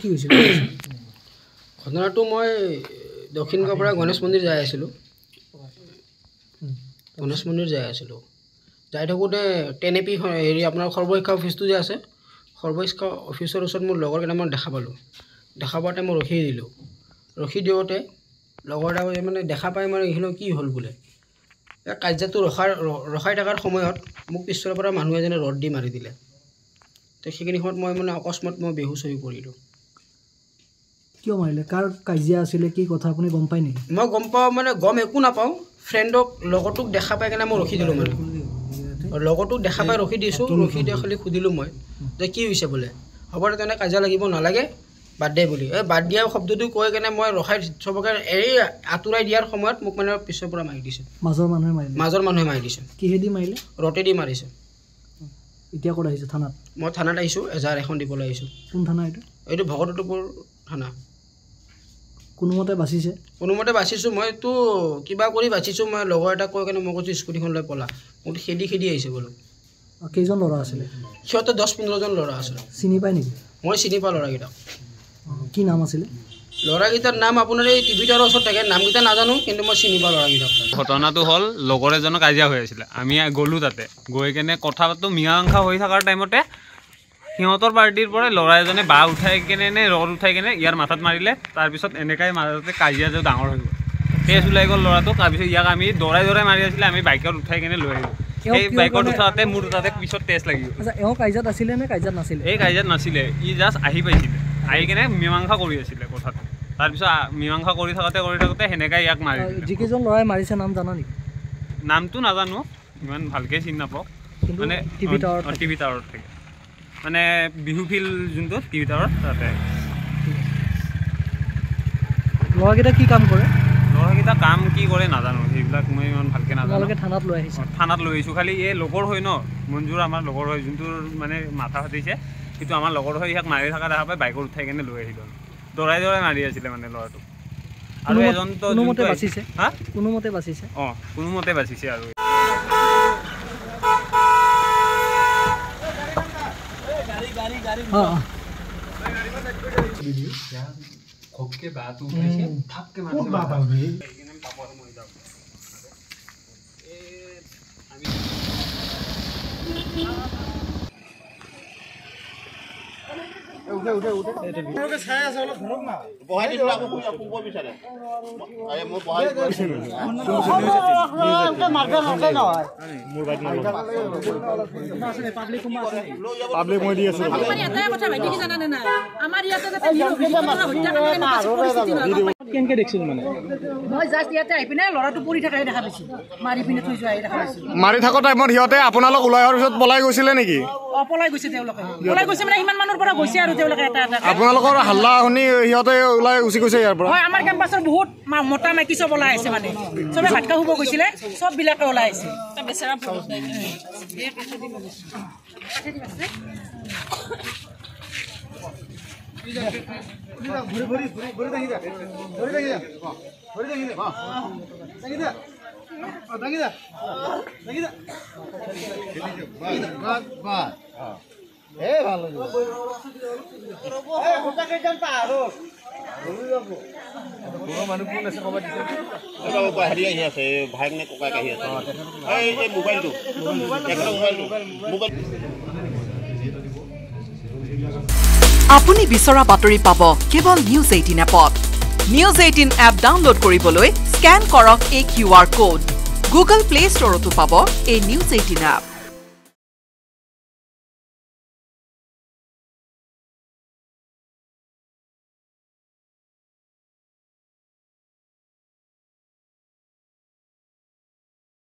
কি হৈছিল ঘটনাটো মই দক্ষিণ গাঁৱৰ পৰা গণেশ মন্দিৰ যাই আছিলোঁ যাই থাকোঁতে টেনেপি হেৰি আপোনাৰ সৰ্বশিক্ষা অফিচটো যে আছে সৰ্বশিক্ষা অফিচৰ ওচৰত মোৰ লগৰ কেইটামান দেখা পাওঁতে মই ৰখি দিলোঁ ৰখি দিওঁতে লগৰ এটা মানে দেখা পাই মানে এইখিনি কি হ'ল বোলে কাৰ্যটো ৰখাই থকাৰ সময়ত মোক পিছৰ পৰা মানুহ এজনে ৰড দি মাৰি দিলে তো সেইখিনি সময়ত মই মানে অকস্মাত মই বেহুচ হৈ পৰিলোঁ কিয় মাৰিলে কাৰ কাজিয়া আছিলে কি কথা আপুনি গম পায় নেকি মই গম পাওঁ মানে গম একো নাপাওঁ ফ্ৰেণ্ডক লগৰটোক দেখা পাই কেনে মই ৰখি দিলোঁ মানে লগৰটোক দেখা পাই ৰখি দিছোঁ ৰখি দিয়া খালি সুধিলোঁ মই যে কি হৈছে বোলে হ'ব দে তেনে কাজিয়া লাগিব নালাগে বাদ দে বুলি এই বাদ দিয়া শব্দটো কৈ কেনে মই ৰখাই চবকে এৰি আঁতৰাই দিয়াৰ সময়ত মোক মানে পিছৰ পৰা মাৰি দিছে মাজৰ মানুহে মাৰি দিছে কিহেদি মাৰিলে ৰটেদি মাৰিছে এতিয়া ক'ত আহিছে থানাত মই থানাত আহিছোঁ এজাহাৰ এখন দিবলৈ আহিছোঁ কোন থানা এইটো ভকতপুৰ থানা কোনোমতে বাচিছোঁ মইতো কিবা কৰি বাচিছোঁ মই লগৰ এটা কৈ কেনে মই কৈছোঁ স্কুটিখন লৈ পলা মোৰতো খেদি আহিছে বোলো কেইজন ল'ৰা আছিলে সিহঁতে 10-15জন ল'ৰা আছিলে চিনি পায় নেকি মই চিনি পাওঁ ল'ৰাকেইটাক কি নাম আছিলে ল'ৰাকেইটাৰ নাম আপোনাৰ এই টিভি টাৱাৰৰ ওচৰত থাকে নামকেইটা নাজানো কিন্তু মই চিনি পাওঁ ল'ৰাকেইটাক ঘটনাটো হ'ল লগৰ এজনৰ কাজিয়া হৈ আছিলে আমি গ'লোঁ তাতে গৈ কেনে কথা পাতোঁ মীমাংসা হৈ থকাৰ টাইমতে সিহঁতৰ পাৰ্টিৰ পৰা ল'ৰা এজনে বাঁহ উঠাই কেনে নে ৰড উঠাই কেনে ইয়াৰ মাথাত মাৰিলে তাৰপিছত এনেকাই মাজতে কাজিয়া যে ডাঙৰ হৈ গ'ল তেজ ওলাই গ'ল ল'ৰাটোক তাৰপিছত ইয়াক আমি দৌৰাই মাৰি আছিলে আমি বাইকত উঠাই কেনে লৈ আহিলোঁ সেই বাইকত উঠাওঁতে মোৰ তাতে পিছত তেজ লাগি গ'ল এওঁ কাজিয়াত আছিলে নে কাজিয়াত নাছিলে এই কাজিয়াত নাছিলে ই জাষ্ট আহি পাইছিলে আহি কেনে মীমাংসা কৰি আছিলে কথাটো তাৰপিছত মীমাংসা কৰি থাকোঁতে সেনেকাই ইয়াক মাৰি যিকেইজন ল'ৰাই মাৰিছে নাম জানা নেকি নামটো নাজানো ইমান ভালকৈ চিনি নাপাওঁ মানে টিভি টাৱাৰত থাকে মানে বিহু ফিল্ড যোনটো টিভি টাৱাৰত তাতে ল'ৰাকেইটা কি কাম কৰে ল'ৰাকেইটা কাম কি কৰে নাজানো সেইবিলাক মই ইমান ভালকৈ নাজানো থানাত লৈ আহিছোঁ খালি এই লগৰ হয় ন মঞ্জুৰ আমাৰ লগৰ হয় যোনটোৰ মানে মাথা ফাটিছে কিন্তু আমাৰ লগৰ হৈ ইয়াক মাৰি থকা দেখা পাই বাইকত উঠাই কেনে লৈ আহিলোঁ দৌৰাই মাৰি আছিলে মানে ল'ৰাটো আৰু এজনতো কোনোমতে বাচিছে অঁ কোনোমতে বাচিছে আৰু খপকে বাত উঠাইছে থাপকে মাৰিছে উঠে চাই আছে অলপ ধৰক না বহাই দিছো আকৌ পুব বিচাৰে আৰে মই বহাই মোৰ বাইক নাই পাব্লিক মই দি আছো আমাৰ এটা কথা ভাইটি কি জানা না আমাৰ ইয়াতে যে হত্যা কৰে কেনকে দেখছিল মানে মই জাস্ট ইয়াতে আহি পিনে লৰাটো পৰি থাকাই দেখা পাইছো মাৰি পিনে থৈ যোৱাই দেখা পাইছো মাৰি থাকা টাইমত সিহঁতে আপোনালোক ওলাই অহাৰ পিছত পলাই গৈছিলে নেকি পলাই গৈছে তেওঁলোকে মানে ইমান মানুহৰ পৰা গৈছে আৰু তেওঁলোকে এটা আপোনালোকৰ হাল্লা শুনি সিহঁতে ওলাই গুচি গৈছে ইয়াৰ পৰা হয় আমাৰ কেম্পাছৰ বহুত মোটা মাইকী চব ওলাই আছে মানে চবে ভাত খাব গৈছিলে সব বিলাকে ওলাই আছে বেচেৰা আপুনি বিচৰা বাতৰি পাব কেৱল নিউজ 18 এপত নিউজ 18 এপ ডাউনলোড কৰিবলৈ স্ক্যান কৰক এই QR কোড গুগল প্লে ষ্টৰতো পাব এই নিউজ 18 এপ